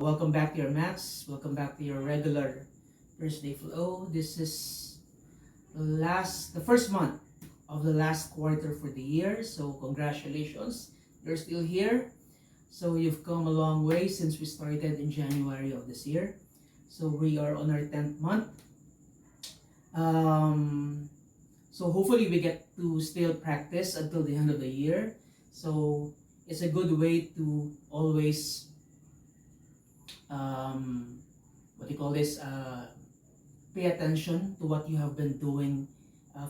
Welcome back to your mats. Welcome back to your regular Thursday flow. This is the first month of the last quarter for the year. So congratulations, you're still here. So you've come a long way since we started in January of this year. So we are on our 10th month. So hopefully we get to still practice until the end of the year. So it's a good way to always what do you call this? Pay attention to what you have been doing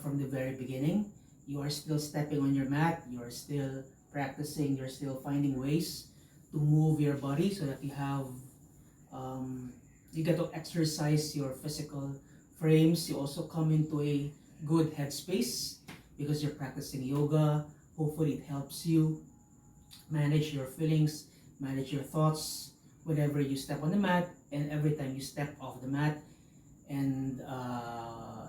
from the very beginning. You are still stepping on your mat. You are still practicing. You're still finding ways to move your body so that you get to exercise your physical frames. You also come into a good headspace because you're practicing yoga. Hopefully, it helps you manage your feelings, manage your thoughts whenever you step on the mat and every time you step off the mat, and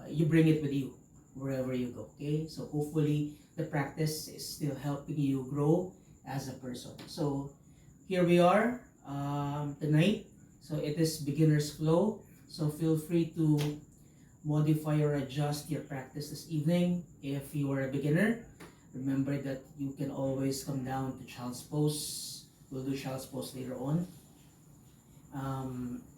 you bring it with you wherever you go. Okay, so hopefully the practice is still helping you grow as a person. So here we are tonight. So it is beginner's flow, so feel free to modify or adjust your practice this evening. If you are a beginner, remember that you can always come down to child's pose. We'll do child's pose later on,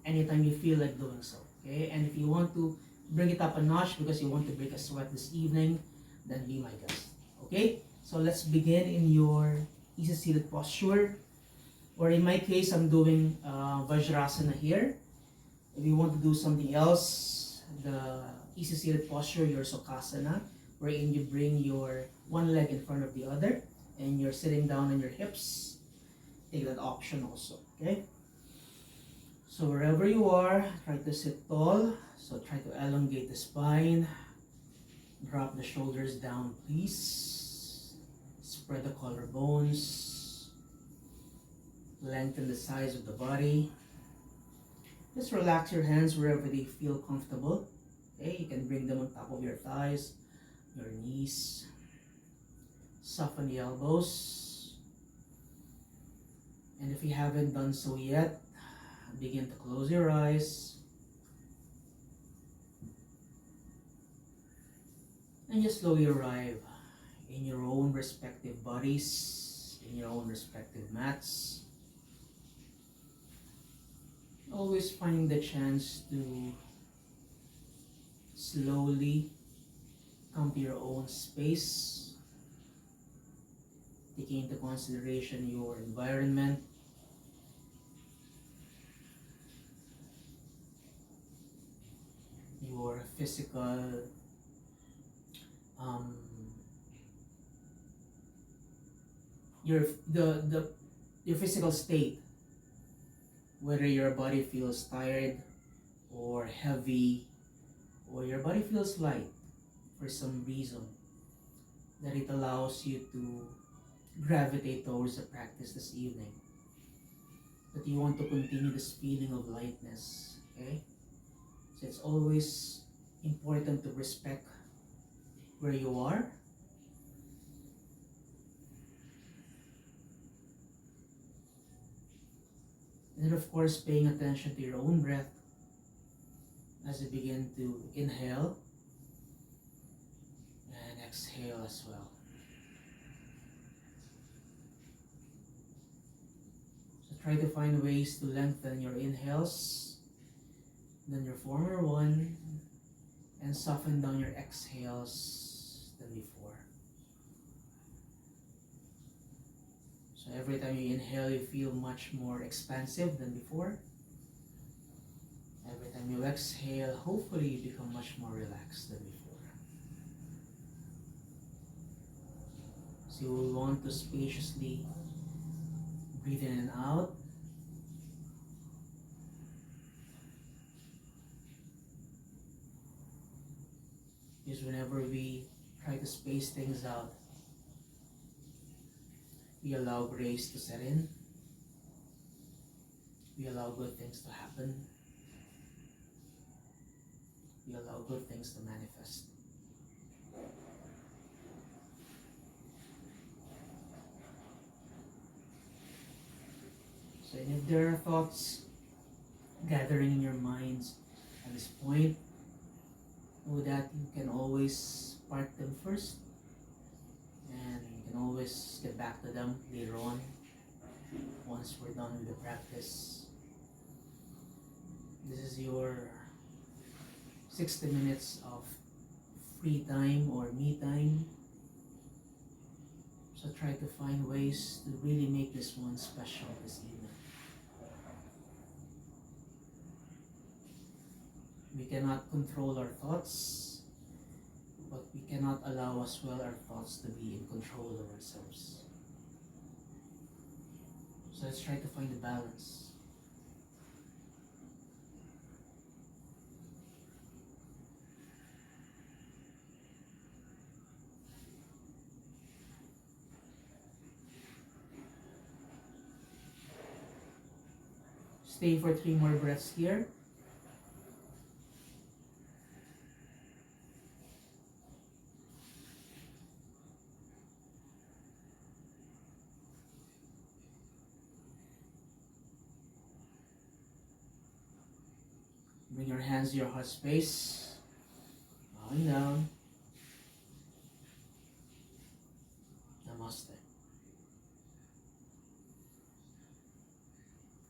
anytime you feel like doing so. Okay, and if you want to bring it up a notch because you want to break a sweat this evening, then be my guest. Okay, so let's begin in your easy seated posture, or in my case I'm doing Vajrasana here. If you want to do something else, the easy seated posture, your Sukhasana, wherein you bring your one leg in front of the other and you're sitting down on your hips. Take that option also. Okay, so wherever you are, try to sit tall. So try to elongate the spine. Drop the shoulders down, please. Spread the collarbones. Lengthen the size of the body. Just relax your hands wherever they feel comfortable. Okay, you can bring them on top of your thighs, your knees. Soften the elbows. And if you haven't done so yet, begin to close your eyes. And just slowly arrive in your own respective bodies, in your own respective mats. Always finding the chance to slowly come to your own space, taking into consideration your environment, your physical your physical state, whether your body feels tired or heavy, or your body feels light for some reason, that it allows you to gravitate towards the practice this evening, that you want to continue this feeling of lightness. Okay, so it's always important to respect where you are. And then of course paying attention to your own breath as you begin to inhale and exhale as well. So try to find ways to lengthen your inhales, then your former one, and soften down your exhales than before. So every time you inhale, you feel much more expansive than before. Every time you exhale, hopefully you become much more relaxed than before. So you will want to spaciously breathe in and out. Because whenever we try to space things out, we allow grace to set in. We allow good things to happen. We allow good things to manifest. So if there are thoughts gathering in your minds at this point. Know that you can always park them first, and you can always get back to them later on once we're done with the practice. This is your 60 minutes of free time or me time. So try to find ways to really make this one special this evening. We cannot control our thoughts, but we cannot allow as well our thoughts to be in control of ourselves. So let's try to find the balance. Stay for 3 more breaths here. Bring your hands to your heart space. Bowing down. Namaste.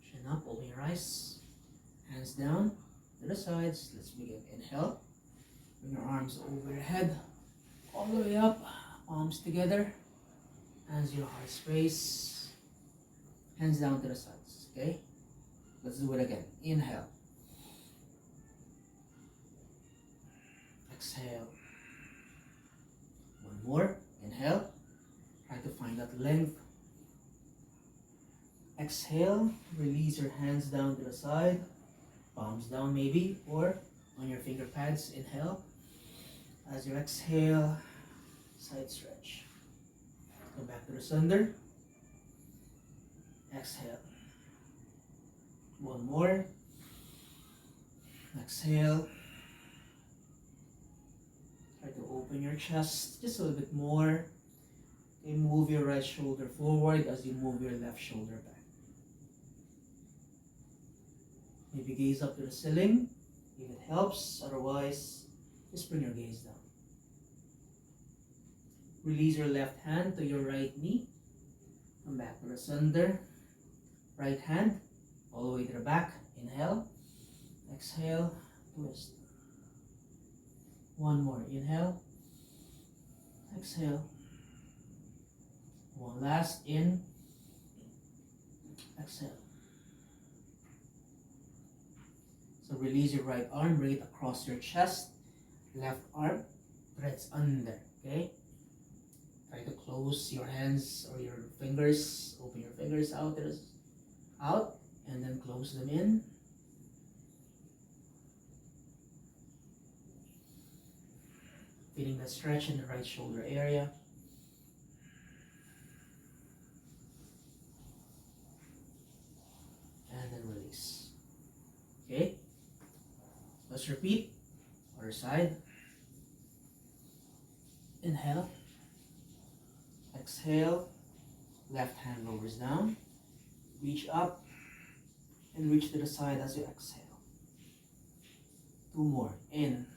Chin up, open your eyes. Hands down to the sides. Let's begin. Inhale. Bring your arms over your head. All the way up. Palms together. Hands to your heart space. Hands down to the sides. Okay? Let's do it again. Inhale. Exhale. One more. Inhale. Try to find that length. Exhale. Release your hands down to the side. Palms down maybe, or on your finger pads. Inhale. As you exhale, side stretch. Go back to the center. Exhale. One more. Exhale. Try to open your chest just a little bit more. Okay, move your right shoulder forward as you move your left shoulder back. Maybe gaze up to the ceiling if it helps. Otherwise, just bring your gaze down. Release your left hand to your right knee. Come back to the center. Right hand all the way to the back. Inhale. Exhale. Twist. One more. Inhale. Exhale. One last. In. Exhale. So release your right arm. Bring it across your chest. Left arm threads under. Okay? Try to close your hands or your fingers. Open your fingers out, and then close them in. Feeling the stretch in the right shoulder area. And then release. Okay? Let's repeat. Other side. Inhale. Exhale. Left hand lowers down. Reach up and reach to the side as you exhale. 2 more. In.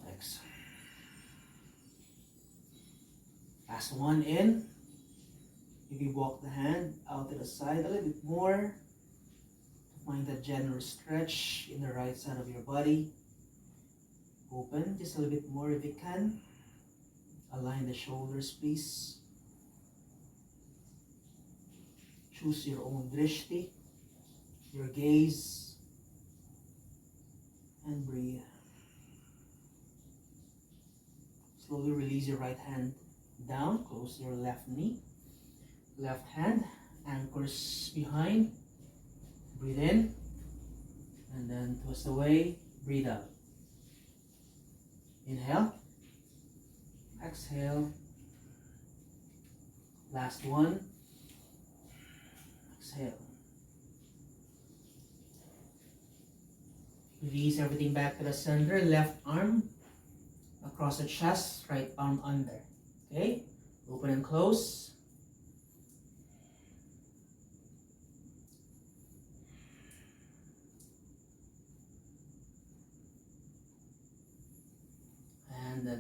Exhale. Last one. In. You can walk the hand out to the side a little bit more. Find that generous stretch in the right side of your body. Open just a little bit more if you can. Align the shoulders, please. Choose your own drishti, your gaze, and breathe. Slowly release your right hand down. Close your left knee. Left hand anchors behind. Breathe in, and then twist away. Breathe out. Inhale. Exhale. Last one. Exhale. Release everything back to the center. Left arm across the chest. Right arm under. Okay? Open and close.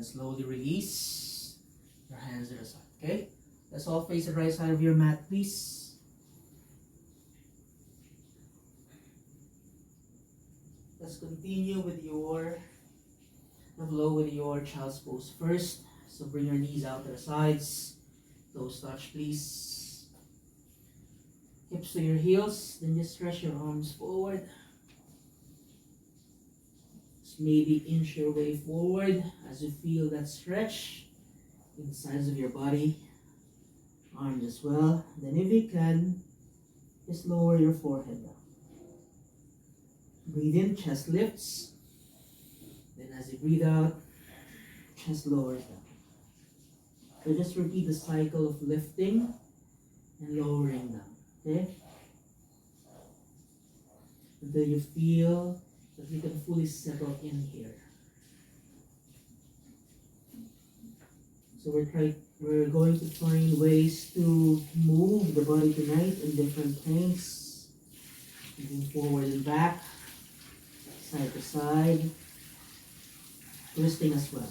then slowly release your hands to the side. Okay? Let's all face the right side of your mat, please. Let's continue with the flow with your child's pose first. So bring your knees out to the sides. Toes touch, please. Hips to your heels. Then just stretch your arms forward. Just maybe inch your way forward as you feel that stretch in the sides of your body. Arms as well. Then if you can, just lower your forehead down. Breathe in, chest lifts. Then as you breathe out, chest lowers down. So just repeat the cycle of lifting and lowering down. Okay? Until you feel that you can fully settle in here. So we're going to find ways to move the body tonight in different planes. Moving forward and back, side to side, twisting as well.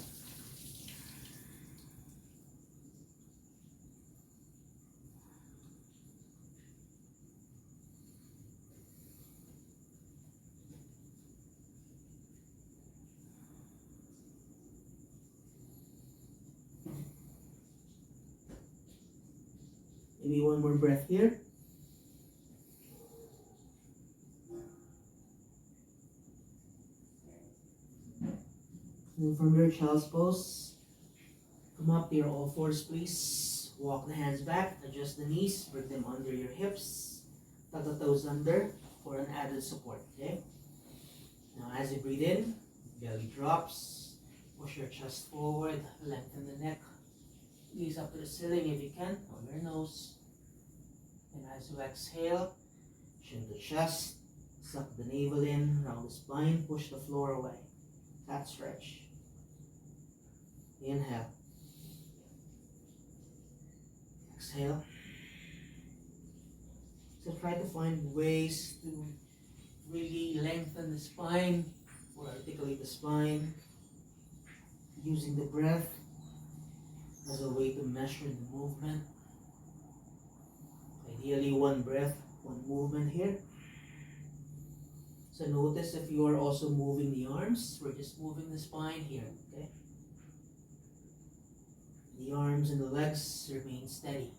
Maybe one more breath here. And from your child's pose, come up to your all fours, please. Walk the hands back, adjust the knees, bring them under your hips. Tuck the toes under for an added support, okay? Now as you breathe in, belly drops. Push your chest forward, lengthen the neck. Gaze up to the ceiling if you can, on your nose. And as you exhale, chin to chest, suck the navel in, round the spine, push the floor away. Cat stretch. Inhale. Exhale. So try to find ways to really lengthen the spine or articulate the spine using the breath as a way to measure the movement. Ideally one breath, one movement here. So notice if you are also moving the arms, we're just moving the spine here, okay? The arms and the legs remain steady.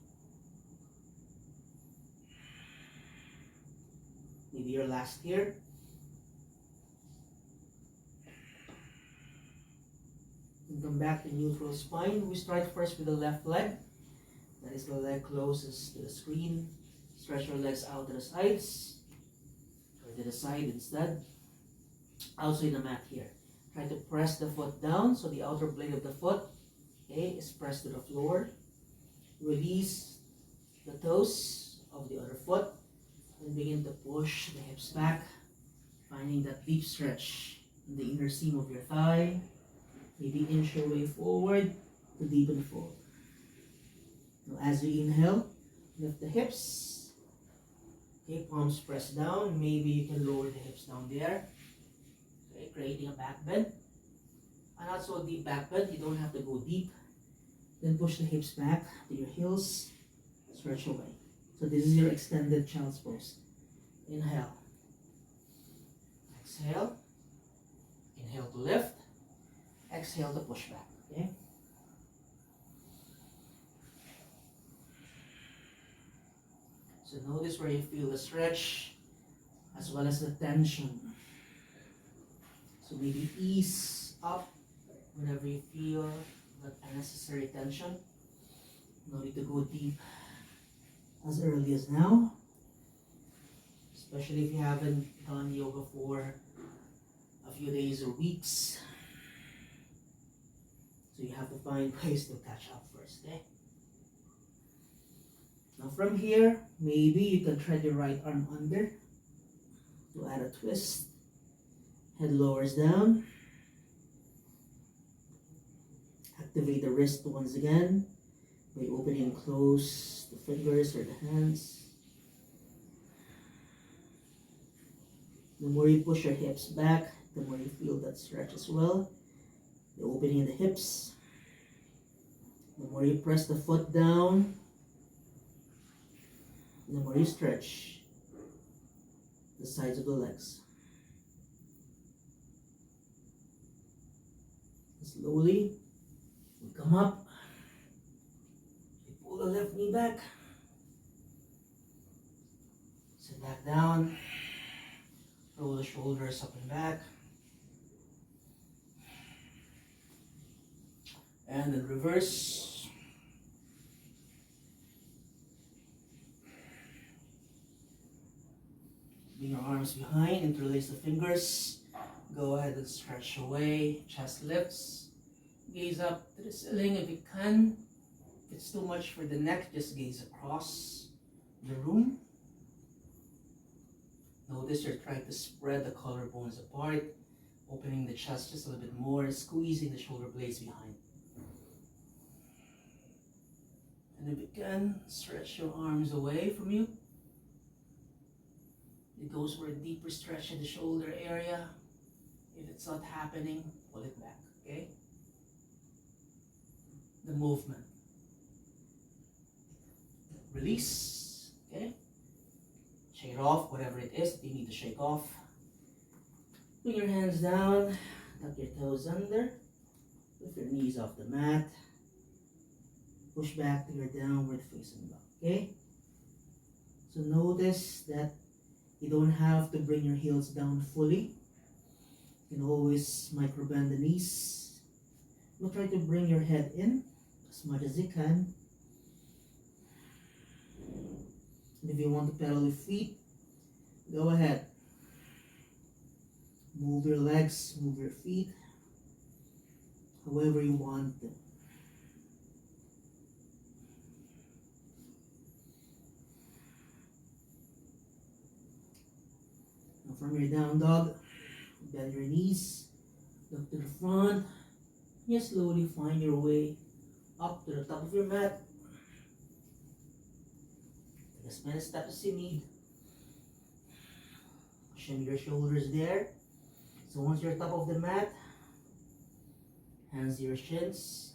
Maybe your last here. And come back to neutral spine. We start first with the left leg. That is the leg closest to the screen. Stretch your legs out to the sides. Or to the side instead. Outside the mat here. Try to press the foot down so the outer blade of the foot, okay, is pressed to the floor. Release the toes of the other foot. And begin to push the hips back. Finding that deep stretch in the inner seam of your thigh. Maybe inch your way forward to deepen the fold. Now as you inhale, lift the hips. Okay, palms press down. Maybe you can lower the hips down there. Okay, creating a back bend. And not so deep back bend, you don't have to go deep. Then push the hips back to your heels. Stretch away. So this is your extended child's pose. Inhale. Exhale. Inhale to lift. Exhale to push back. Okay? So notice where you feel the stretch as well as the tension. So maybe ease up whenever you feel that unnecessary tension. No need to go deep as early as now. Especially if you haven't done yoga for a few days or weeks. So you have to find ways to catch up first, okay? Now from here, maybe you can thread your right arm under to add a twist. Head lowers down. Activate the wrist once again by opening and close the fingers or the hands. The more you push your hips back, the more you feel that stretch as well. the opening in the hips. The more you press the foot down, the more you stretch the sides of the legs. Slowly, we come up. You pull the left knee back. Sit back down. Roll the shoulders up and back. And then reverse. Bring your arms behind, interlace the fingers. Go ahead and stretch away. Chest lifts. Gaze up to the ceiling if you can. If it's too much for the neck, just gaze across the room. Notice you're trying to spread the collarbones apart, opening the chest just a little bit more, squeezing the shoulder blades behind. And if you can, stretch your arms away from you. It goes for a deeper stretch in the shoulder area. If it's not happening, pull it back, okay? The movement. Release, okay? Shake it off, whatever it is that you need to shake off. Bring your hands down, tuck your toes under, lift your knees off the mat. Push back to your downward facing dog, okay? So notice that you don't have to bring your heels down fully. You can always micro bend the knees. You'll try to bring your head in as much as you can. And if you want to pedal your feet, go ahead. Move your legs, move your feet, however you want them. Now from your down dog, bend your knees, look to the front. You slowly find your way up to the top of your mat. Take as many steps as you need. Shimmy your shoulders there. So once you're top of the mat, hands to your shins,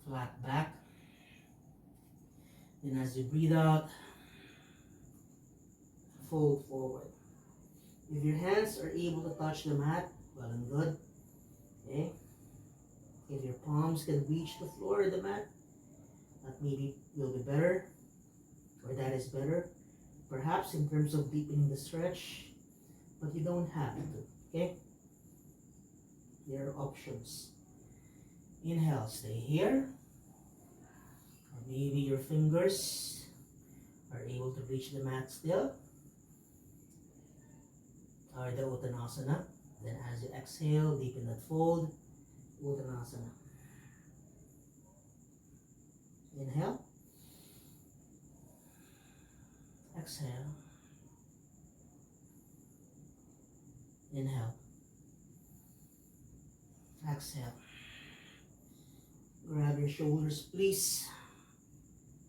flat back. Then as you breathe out, fold forward. If your hands are able to touch the mat, well and good. Okay. If your palms can reach the floor of the mat, that maybe will be better, or that is better. Perhaps in terms of deepening the stretch, but you don't have to, okay? There are options. Inhale, stay here. Or maybe your fingers are able to reach the mat still. Or the Uttanasana. Then as you exhale, deepen that fold. Uttanasana. Inhale. Exhale. Inhale. Exhale. Grab your shoulders, please.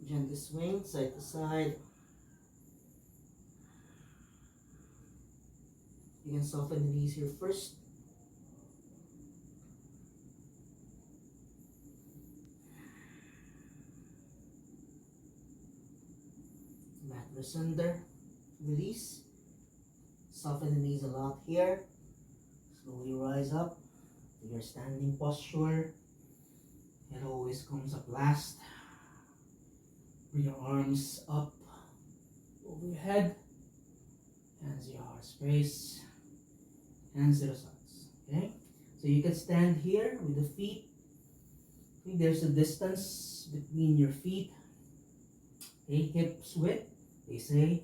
Gently swing side to side. You can soften the knees here first. Mat under. Release. Soften the knees a lot here. Slowly rise up to your standing posture. It always comes up last. Bring your arms up over your head. Hands to your heart space. Hands to the sides. Okay? So you can stand here with the feet. I think there's a distance between your feet. Okay, hips width, they say.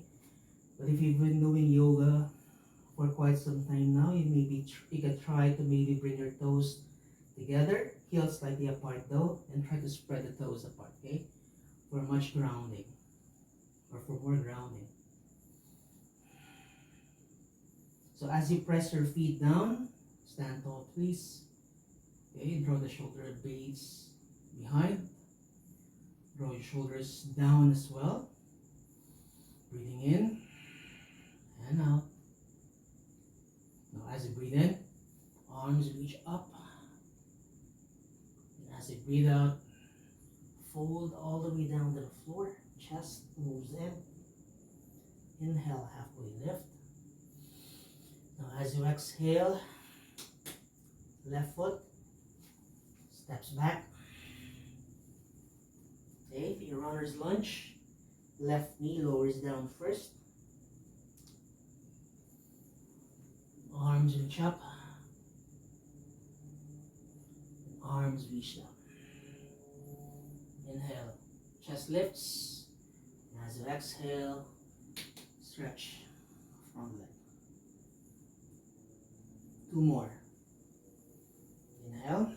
But if you've been doing yoga for quite some time now, you can try to maybe bring your toes together, heels slightly apart though, and try to spread the toes apart, okay? For much grounding, or for more grounding. So as you press your feet down, stand tall please. Okay, draw the shoulder blades behind. Draw your shoulders down as well. Breathing in and out. Now as you breathe in, arms reach up. Breathe out. Fold all the way down to the floor. Chest moves in. Inhale, halfway lift. Now as you exhale, left foot steps back. Okay, for your runner's lunge, left knee lowers down first. Arms reach up. Arms reach down. Inhale, chest lifts. And as you exhale, stretch front leg. 2 more. Inhale.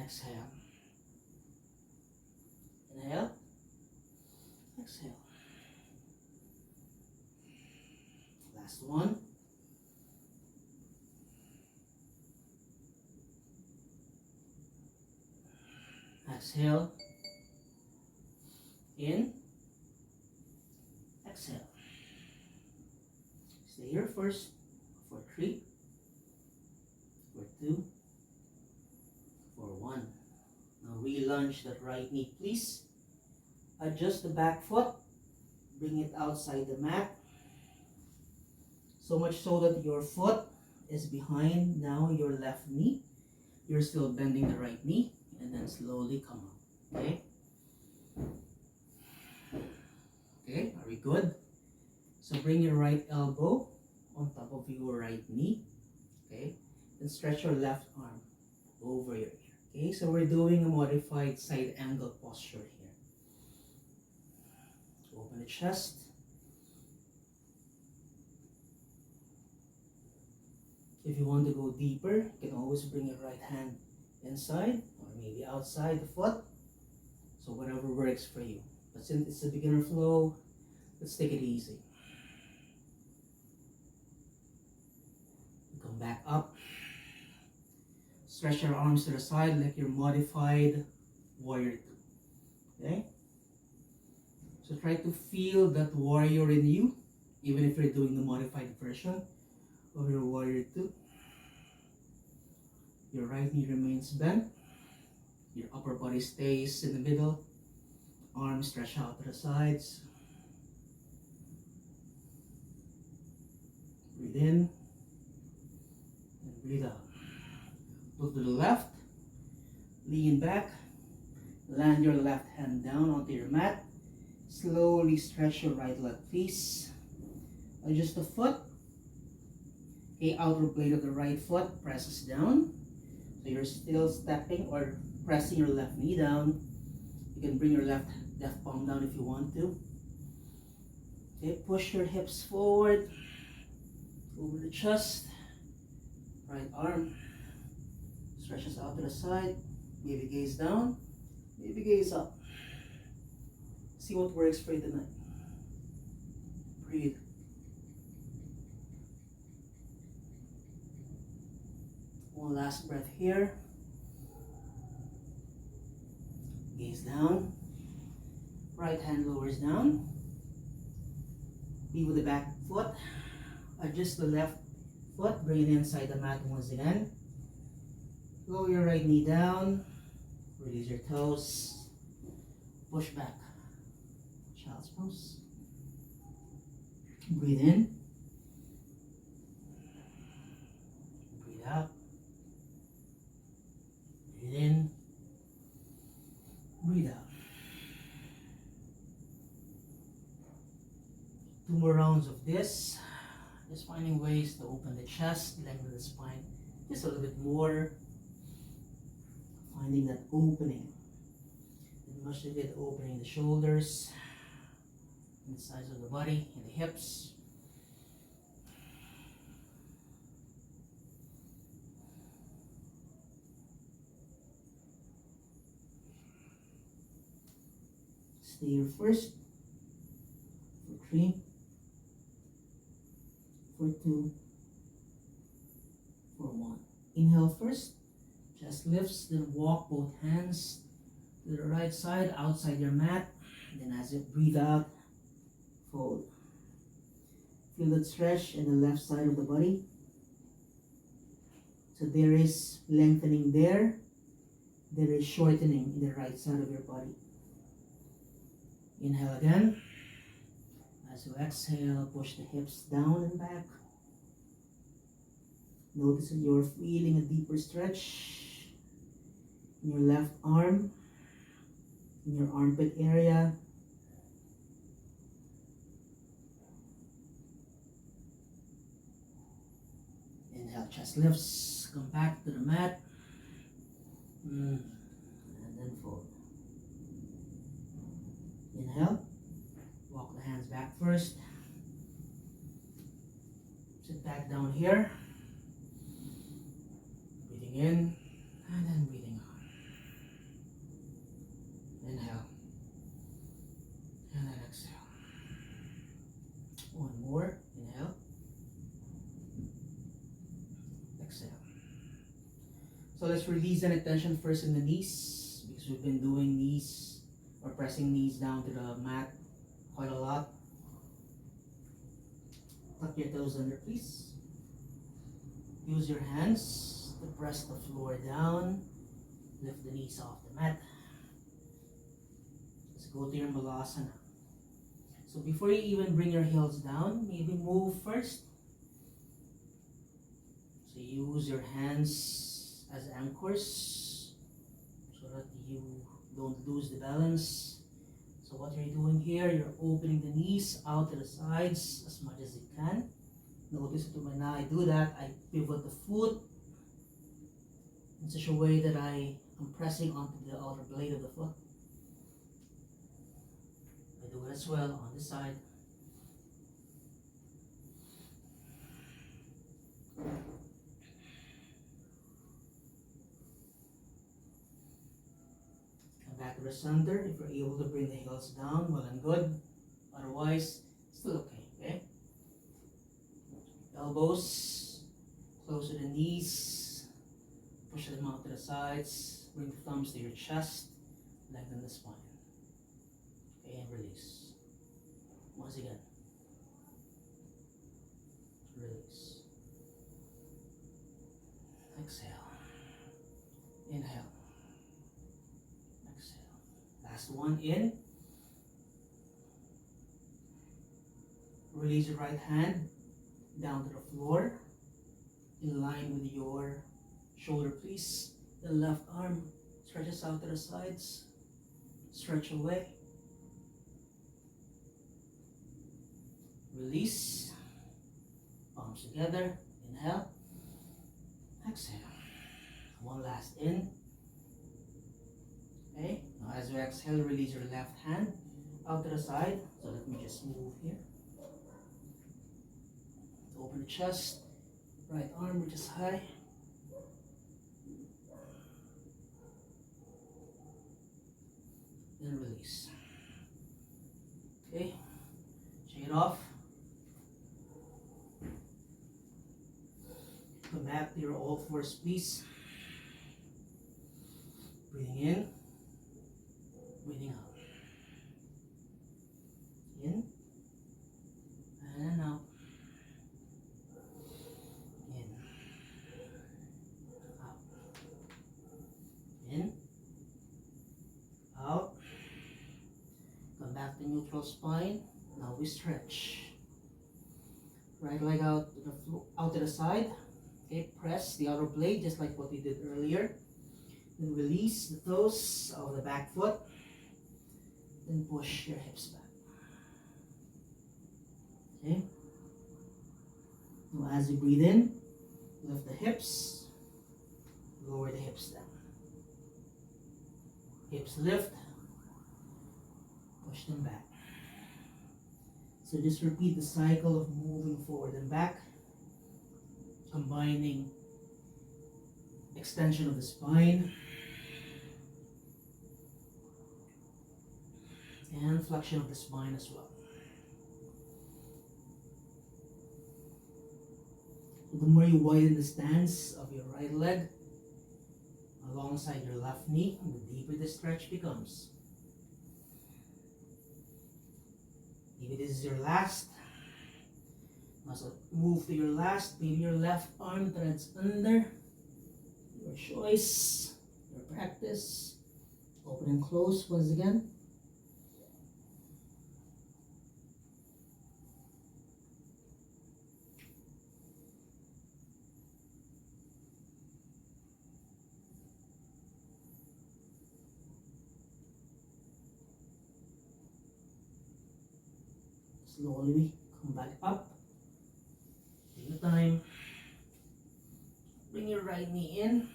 Exhale. Inhale. Exhale. Last one. Exhale. In. Exhale. Stay here first for 3, for 2, for 1. Now re-lunge that right knee, please. Adjust the back foot. Bring it outside the mat. So much so that your foot is behind now your left knee. You're still bending the right knee. And then slowly come up. Okay? Okay, are we good? So bring your right elbow on top of your right knee. Okay? Then stretch your left arm over your ear. Okay, so we're doing a modified side angle posture here. Open the chest. If you want to go deeper, you can always bring your right hand inside or maybe outside the foot. So whatever works for you. But since it's a beginner flow, let's take it easy. Come back up. Stretch your arms to the side like your modified warrior 2. Okay? So try to feel that warrior in you, even if you're doing the modified version of your warrior 2. Your right knee remains bent. Your upper body stays in the middle. Arms stretch out to the sides. Breathe in and breathe out. Look to the left. Lean back. Land your left hand down onto your mat. Slowly stretch your right leg, please. Adjust the foot. The outer blade of the right foot presses down. So you're still stepping or pressing your left knee down. You can bring your left palm down if you want to. Okay, push your hips forward. Over the chest. Right arm stretches out to the side. Maybe gaze down. Maybe gaze up. See what works for you tonight. Breathe. One last breath here. Gaze down. Right hand lowers down. Be with the back foot. Adjust the left foot. Bring it inside the mat once again. Lower your right knee down. Release your toes. Push back. Child's pose. Breathe in. Breathe out. Breathe in. Breathe out. 2 more rounds of this. Just finding ways to open the chest, lengthen the spine just a little bit more. Finding that opening. And much of it opening the shoulders, and the sides of the body, and the hips. Stay here first for 3, for 2, for 1. Inhale first, chest lifts, then walk both hands to the right side, outside your mat. Then as you breathe out, fold. Feel that stretch in the left side of the body. So there is lengthening there. There is shortening in the right side of your body. Inhale again. As you exhale, push the hips down and back. Notice that you're feeling a deeper stretch in your left arm, in your armpit area. Inhale, chest lifts, come back to the mat. And then fold. Inhale, walk the hands back first. Sit back down here. Breathing in and then breathing out. Inhale and then exhale. One more. Inhale. Exhale. So let's release any tension first in the knees, because we've been doing knees or pressing knees down to the mat quite a lot. Tuck your toes under, please. Use your hands to press the floor down. Lift the knees off the mat. Let's go to your Malasana. So before you even bring your heels down, maybe move first. So use your hands as anchors so that you don't lose the balance. So what you're doing here, you're opening the knees out to the sides as much as you can. Notice that when I do that, I pivot the foot in such a way that I am pressing onto the outer blade of the foot. I do it as well on this side. Come back to the center. If you're able to bring the heels down, well and good. Otherwise, still okay, okay? Elbows close to the knees. Push them out to the sides. Bring the thumbs to your chest. Lengthen the spine. Okay, and release. Once again. Release. Exhale. Inhale. Exhale. Last one in. Release your right hand down to the floor in line with your shoulder, please. The left arm stretches out to the sides. Stretch away. Release. Palms together. Inhale. Exhale. One last in. Okay. Now as you exhale, release your left hand out to the side. So let me just move here. Open the chest. Right arm reaches high. Then release. Okay. Shake it off. Come back to your all fours, please. Breathing in. Breathing out. In. And out. In. Out. In. Out. Come back to neutral spine. Now we stretch. Right leg out to the out to the side. Okay, press the outer blade just like what we did earlier. Then release the toes of the back foot. Then push your hips back. Okay. Now as you breathe in, lift the hips, lower the hips down. Hips lift, push them back. So just repeat the cycle of moving forward and back, combining extension of the spine and flexion of the spine as well. So the more you widen the stance of your right leg alongside your left knee, the deeper the stretch becomes. Maybe this is your last. Now so move to your last. Maybe your left arm threads under. Your choice, your practice. Open and close once again. Slowly come back up. Take your time. Bring your right knee in.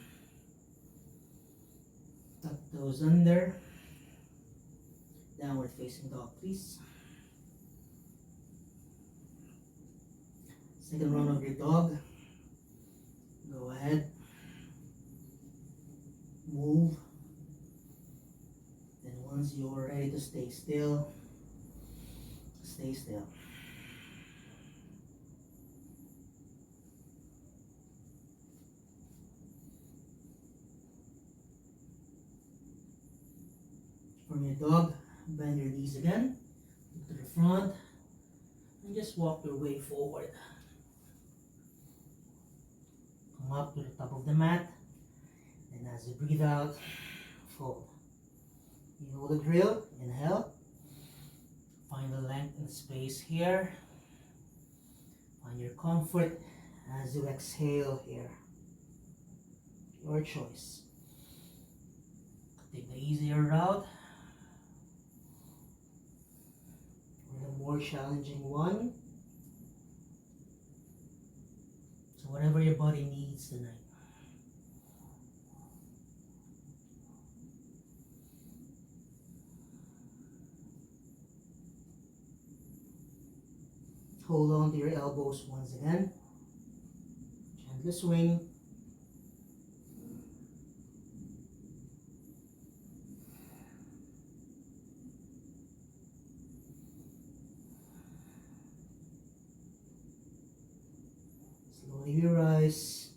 Tuck those under. Downward facing dog, please. Second round of your dog. Go ahead. Move. Then once you're ready to stay still, stay still. From your dog, bend your knees again, look to the front, and just walk your way forward. Come up to the top of the mat, and as you breathe out, fold. You know the drill. Inhale. Find the length and space here. Find your comfort as you exhale here. Your choice. Take the easier route or the more challenging one. So whatever your body needs tonight. Hold on to your elbows once again. Gently swing. Slowly rise.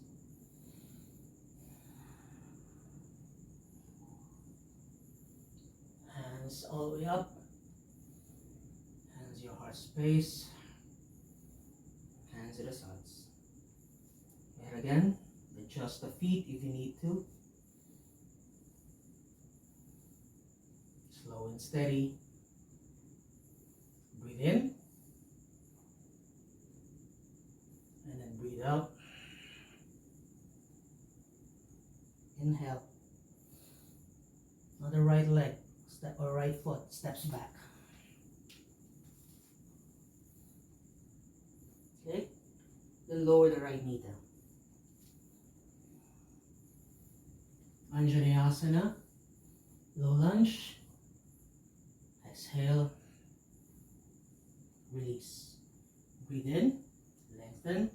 Hands all the way up. Hands your heart space. Hands to the sides. And again, adjust the feet if you need to. Slow and steady. Breathe in. And then breathe out. Inhale. Now the right leg or right foot steps back. Okay? Then lower the right knee down. Anjaneyasana, low lunge. Exhale. Release. Breathe in, lengthen.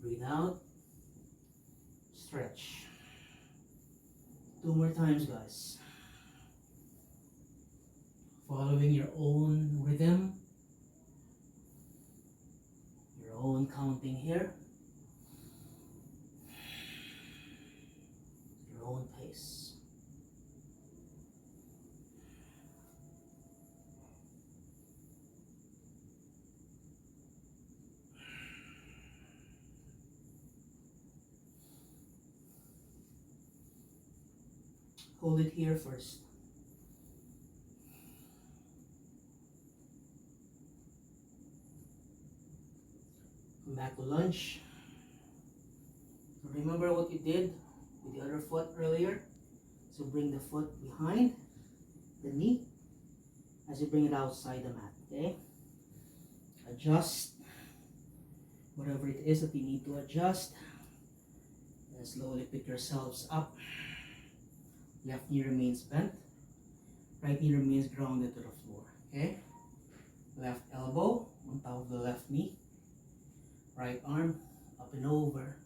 Breathe out. Stretch. 2 more times, guys. Following your own rhythm. Your own counting here. Your own pace. Hold it here first. Come back to lunge. Remember what you did with the other foot earlier? So bring the foot behind the knee as you bring it outside the mat, okay? Adjust whatever it is that you need to adjust. And slowly pick yourselves up. Left knee remains bent. Right knee remains grounded to the floor, okay? Left elbow on top of the left knee. Right arm up and over.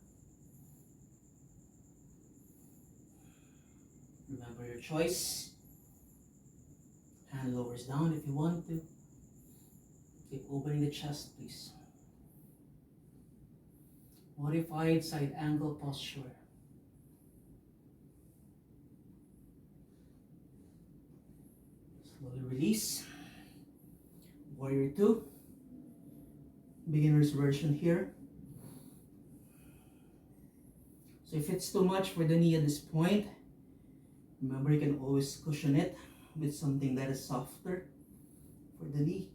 Remember your choice. Hand lowers down if you want to. Keep opening the chest, please. Modified side angle posture. Slowly release. Warrior 2. Beginner's version here. So So if it's too much for the knee at this point, remember you can always cushion it with something that is softer for the knee.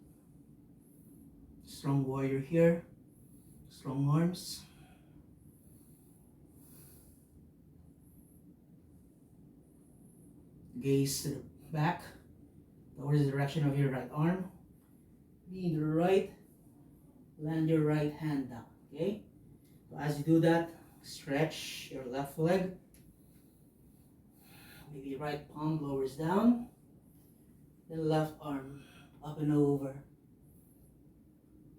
Strong warrior here, strong arms. Gaze to the back, towards the direction of your right arm. Lean to the right, land your right hand down, okay? So as you do that, stretch your left leg. Maybe right palm lowers down, then left arm up and over.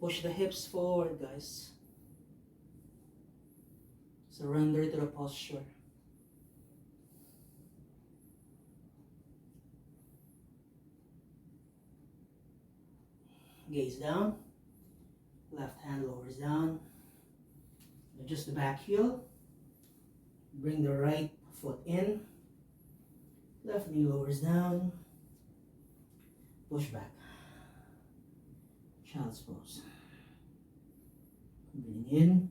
Push the hips forward, guys. Surrender to the posture. Gaze down, left hand lowers down. Adjust the back heel. Bring the right foot in. Left knee lowers down. Push back. Child's pose. Breathing in.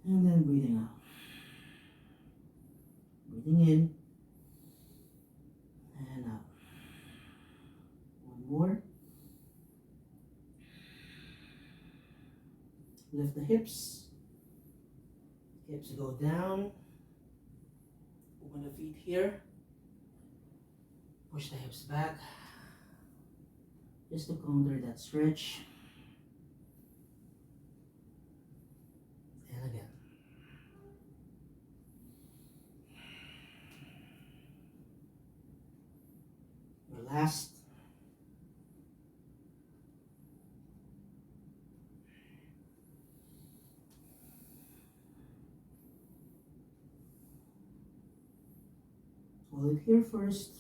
And then breathing out. Breathing in. And out. One more. Lift the hips. Hips go down. Open the feet here. Push the hips back. Just to counter that stretch. And again. Your last. Hold it here first.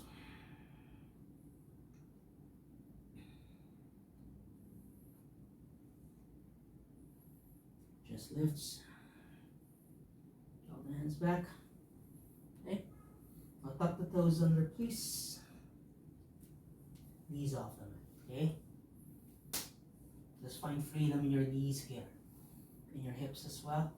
Chest lifts. Draw the hands back. Okay. Now tuck the toes under, please. Knees off them. Okay. Just find freedom in your knees here. In your hips as well.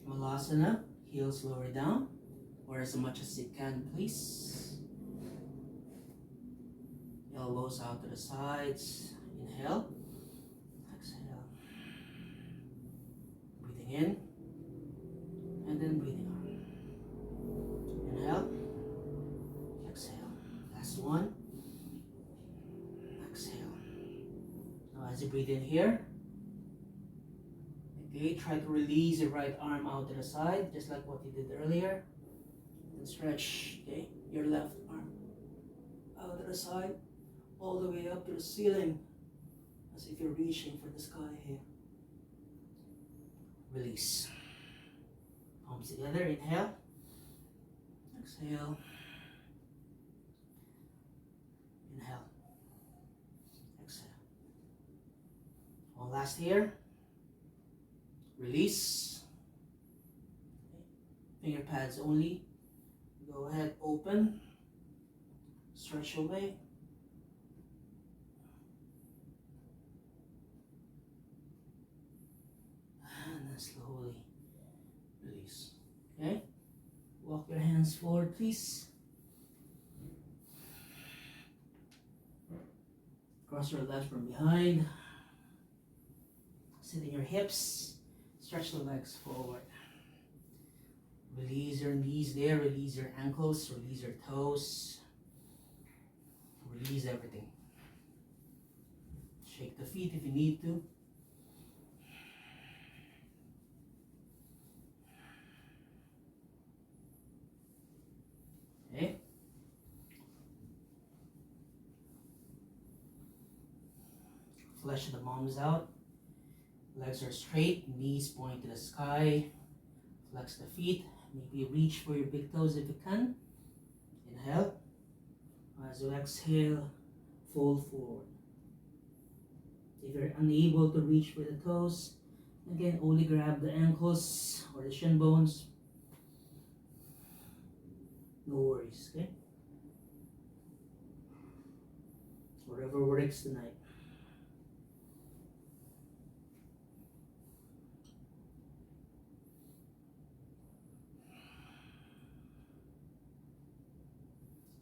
Malasana, heels lower down, or as much as you can, please. Elbows out to the sides. Inhale. Exhale. Breathing in. And then breathing out. Inhale. Exhale. Last one. Exhale. Now as you breathe in here, okay, try to release your right arm out to the side, just like what you did earlier. And stretch, okay, your left arm out to the side, all the way up to the ceiling, as if you're reaching for the sky here. Release. Palms together, inhale. Exhale. Inhale. Exhale. One last here. Release. Okay. Finger pads only. Go ahead, open. Stretch away. And then slowly release. Okay? Walk your hands forward, please. Cross your legs from behind. Sit in your hips. Stretch the legs forward. Release your knees there. Release your ankles. Release your toes. Release everything. Shake the feet if you need to. Okay. Flesh the palms out. Legs are straight, knees point to the sky. Flex the feet. Maybe reach for your big toes if you can. Inhale. As you exhale, fold forward. If you're unable to reach for the toes, again, only grab the ankles or the shin bones. No worries, okay? Whatever works tonight.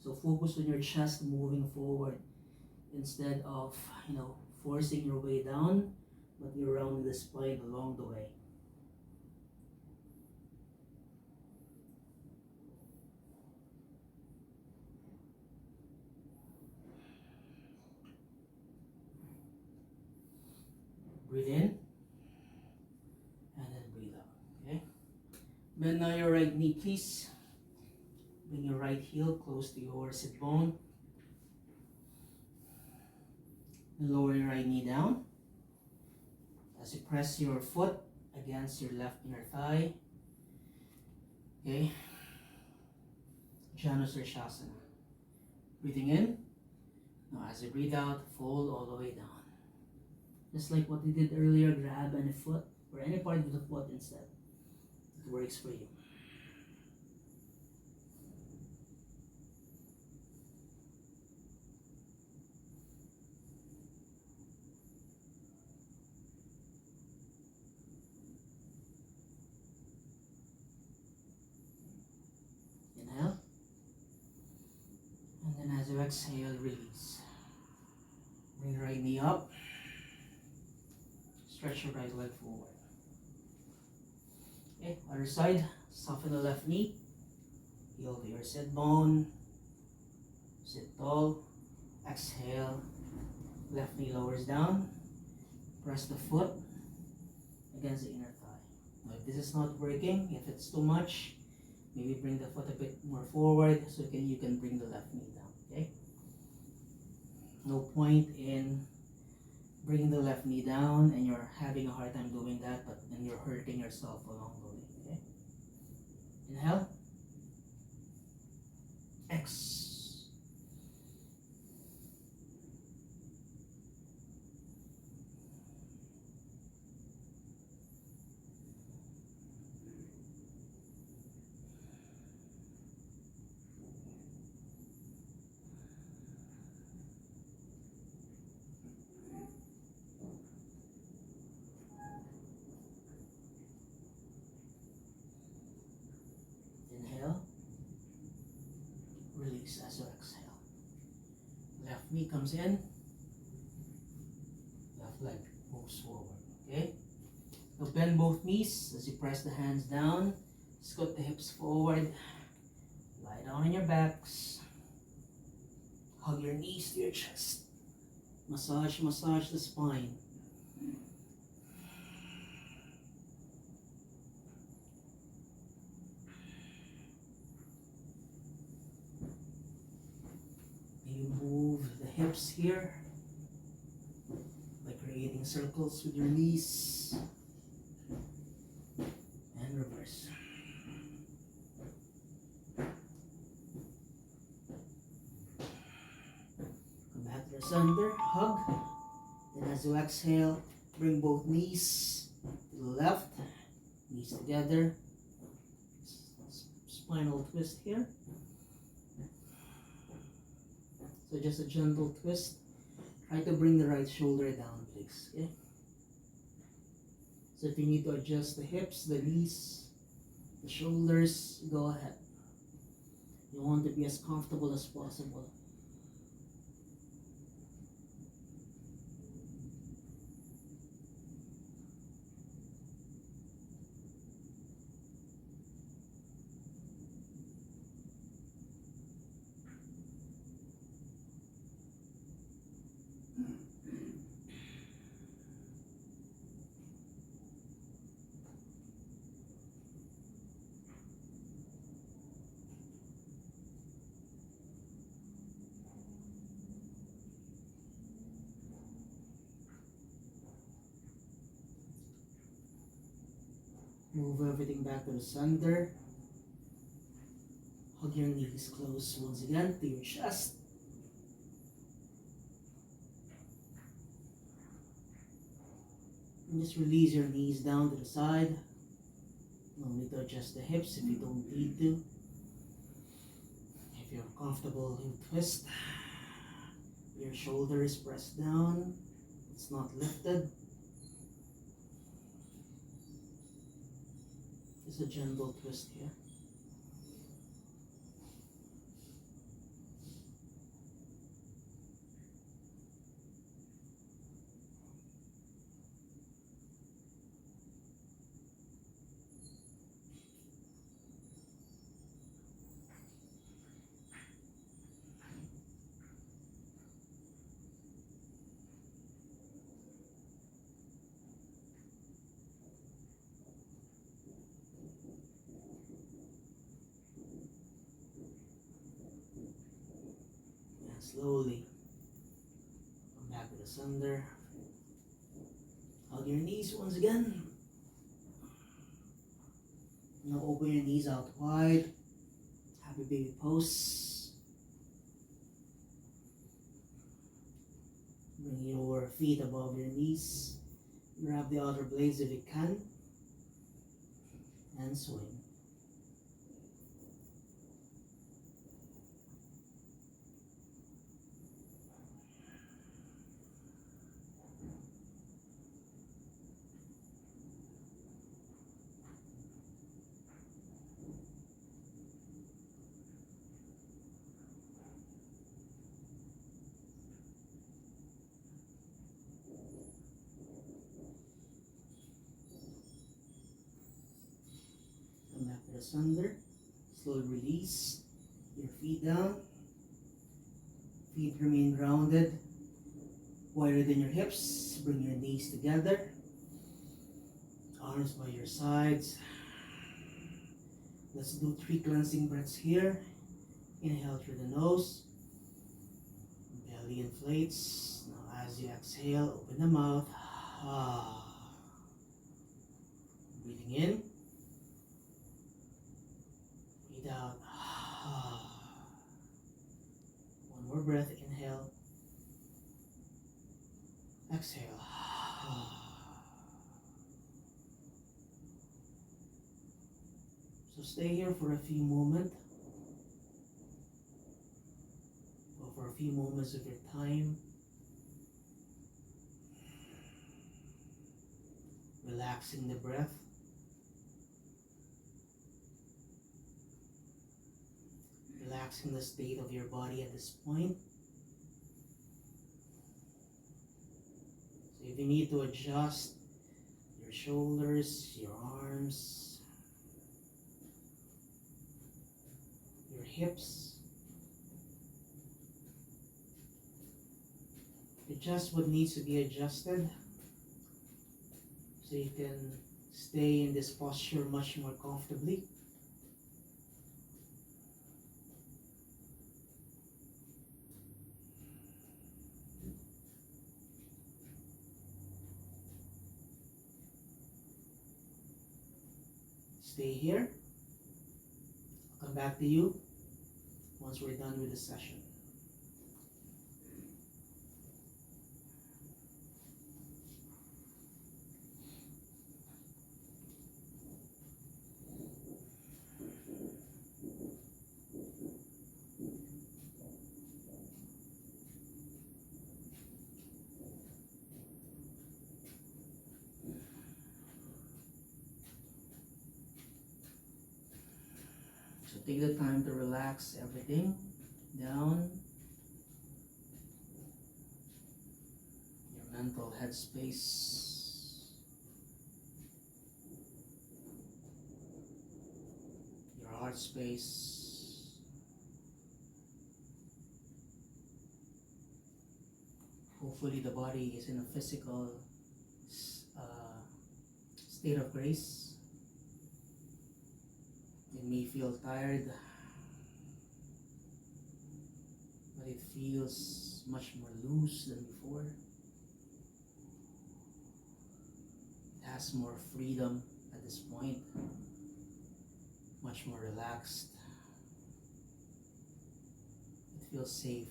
So focus on your chest moving forward instead of, forcing your way down, but you're rounding the spine along the way. Breathe in and then breathe out. Okay? Bend now your right knee, please. Bring your right heel close to your sit bone. And lower your right knee down. As you press your foot against your left inner thigh. Okay? Janushirshasana. Breathing in. Now as you breathe out, fold all the way down. Just like what we did earlier, grab any foot or any part of the foot instead. It works for you. Inhale. And then as you exhale, release. Bring your right knee up. Stretch your right leg forward. Okay, other side. Soften the left knee. Heel to your sit bone. Sit tall. Exhale. Left knee lowers down. Press the foot against the inner thigh. Now if this is not working, if it's too much, maybe bring the foot a bit more forward so you can bring the left knee down. Okay? No point in bringing the left knee down and you're having a hard time doing that, but then you're hurting yourself along the way. Okay? Inhale. Exhale. Inhale. Release as you exhale. Left knee comes in. Left leg moves forward. Okay? Now bend both knees as you press the hands down. Scoot the hips forward. Lie down on your backs. Hug your knees to your chest. Massage the spine. You move the hips here by creating circles with your knees and reverse. Come back to the center, hug. Then as you exhale, bring both knees to the left, knees together. Spinal twist here. So just a gentle twist. Try to bring the right shoulder down, please. Okay? So if you need to adjust the hips, the knees, the shoulders, go ahead. You want to be as comfortable as possible. Move everything back to the center. Hug your knees close once again to your chest. And just release your knees down to the side. No need to adjust the hips if you don't need to. If you're comfortable, you twist. Your shoulder is pressed down. It's not lifted. Just a gentle twist here. And slowly come back to the center. Hug your knees once again. Now open your knees out wide. Happy baby pose. Bring your feet above your knees. Grab the outer blades if you can. And swing. Come back to the center. Slowly release your feet down. Feet remain grounded. Wider than your hips. Bring your knees together. Arms by your sides. Let's do 3 cleansing breaths here. Inhale through the nose. Belly inflates. Now as you exhale, open the mouth. Breathing in. Breathe out. One more breath. Inhale. Exhale. So stay here for a few moments. Or for a few moments of your time. Relaxing the breath. Relaxing the state of your body at this point. So if you need to adjust your shoulders, your arms, your hips, adjust what needs to be adjusted so you can stay in this posture much more comfortably. Stay here. I'll come back to you once we're done with the session. So take the time to relax everything down. Your mental headspace. Your heart space. Hopefully the body is in a physical state of grace. It may feel tired, but it feels much more loose than before. It has more freedom at this point, much more relaxed. It feels safer.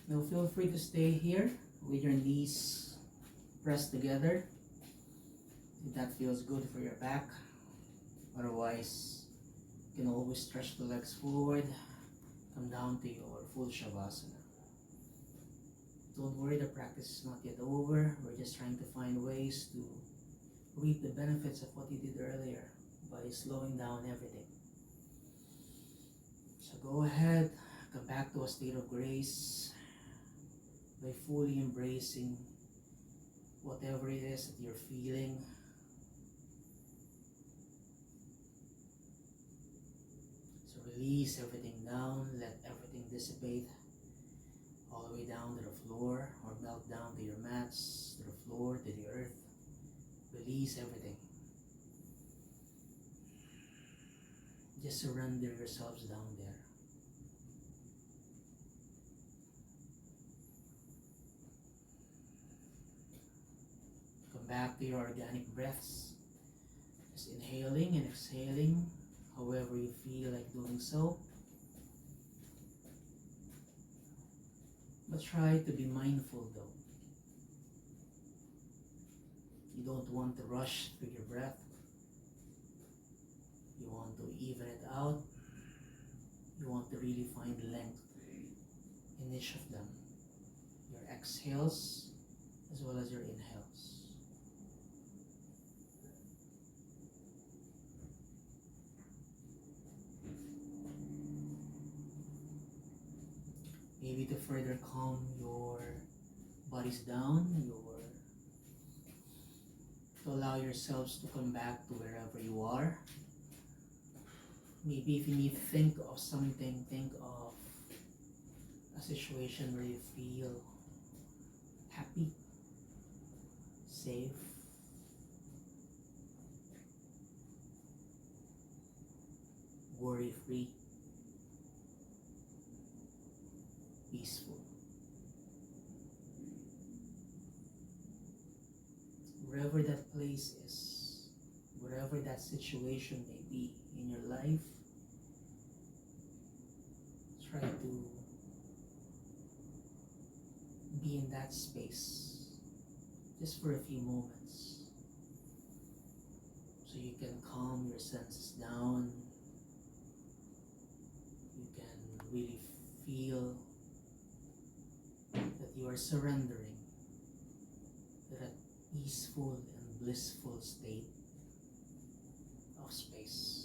Now feel free to stay here with your knees pressed together if that feels good for your back. Otherwise, you can always stretch the legs forward, come down to your full Shavasana. Don't worry, the practice is not yet over. We're just trying to find ways to reap the benefits of what you did earlier by slowing down everything. So go ahead, come back to a state of grace by fully embracing whatever it is that you're feeling. So release everything down, let everything dissipate all the way down to the floor, or melt down to your mats, to the floor, to the earth. Release everything. Just surrender yourselves down there. Come back to your organic breaths. Just inhaling and exhaling, however you feel like doing so. But try to be mindful though. You don't want to rush through your breath. You want to even it out. You want to really find length in each of them. Your exhales as well as your inhales. Maybe to further calm your bodies down, to allow yourselves to come back to wherever you are. Maybe if you need to think of something, think of a situation where you feel happy, safe, worry-free, peaceful. Wherever that place is, wherever that situation may be in your life, try to be in that space just for a few moments so you can calm your senses down. You can really feel that you are surrendering to that peaceful and blissful state of space.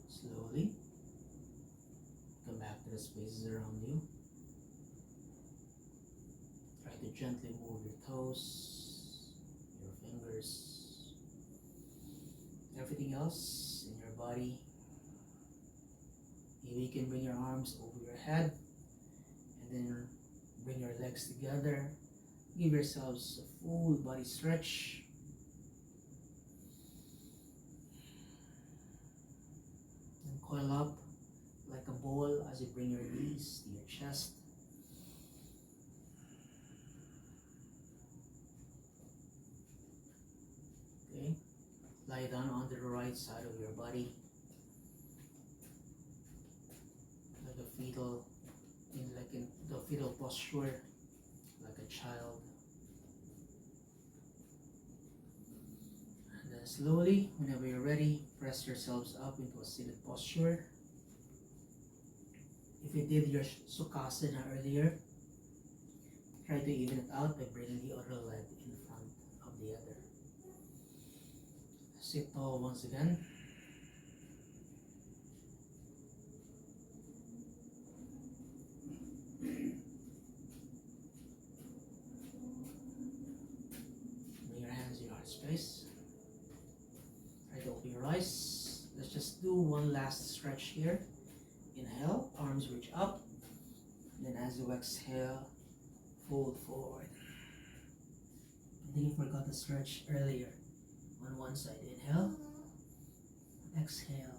Slowly come back to the spaces around you. Try to gently move your toes, your fingers, everything else in your body. Maybe you can bring your arms over your head and then bring your legs together. Give yourselves a full body stretch. Coil up like a ball as you bring your knees to your chest. Okay, lie down onto the right side of your body. fetal, in the fetal posture, like a child. And then slowly, whenever you're ready, press yourselves up into a seated posture. If you did your Sukhasana earlier, try to even it out by bringing the other leg in front of the other. Sit tall once again. Bring your hands in your heart space. Try to open your eyes. Let's just do one last stretch here. Inhale, arms reach up. Then as you exhale, fold forward. I think you forgot to stretch earlier. On one side, inhale, exhale.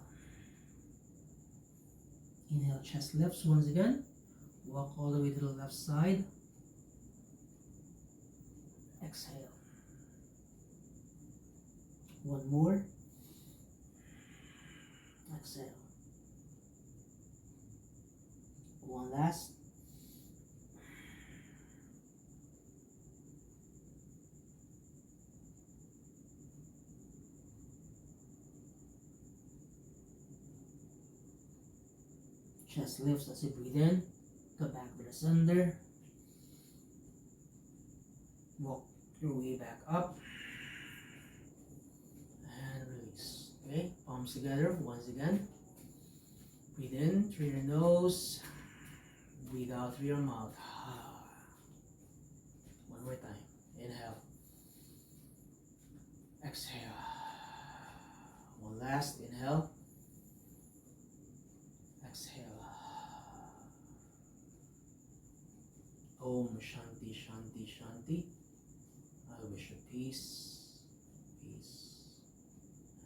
Inhale, chest lifts once again. Walk all the way to the left side. Exhale. One more. Exhale. One last. Chest lifts as you breathe in. Come back with a asunder. Walk your way back up. And release. Okay, palms together once again. Breathe in through your nose. Breathe out through your mouth. One more time. Inhale. Exhale. One last. Inhale. Exhale. Om Shanti Shanti Shanti. I wish you peace, peace,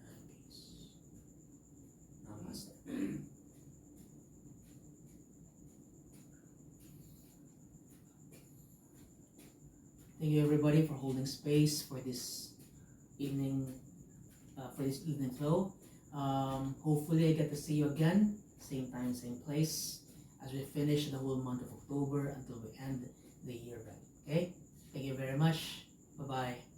and peace. Namaste. Thank you everybody for holding space for this evening, flow. Hopefully I get to see you again, same time, same place, as we finish the whole month of October until we end the year back. Okay? Thank you very much. Bye-bye.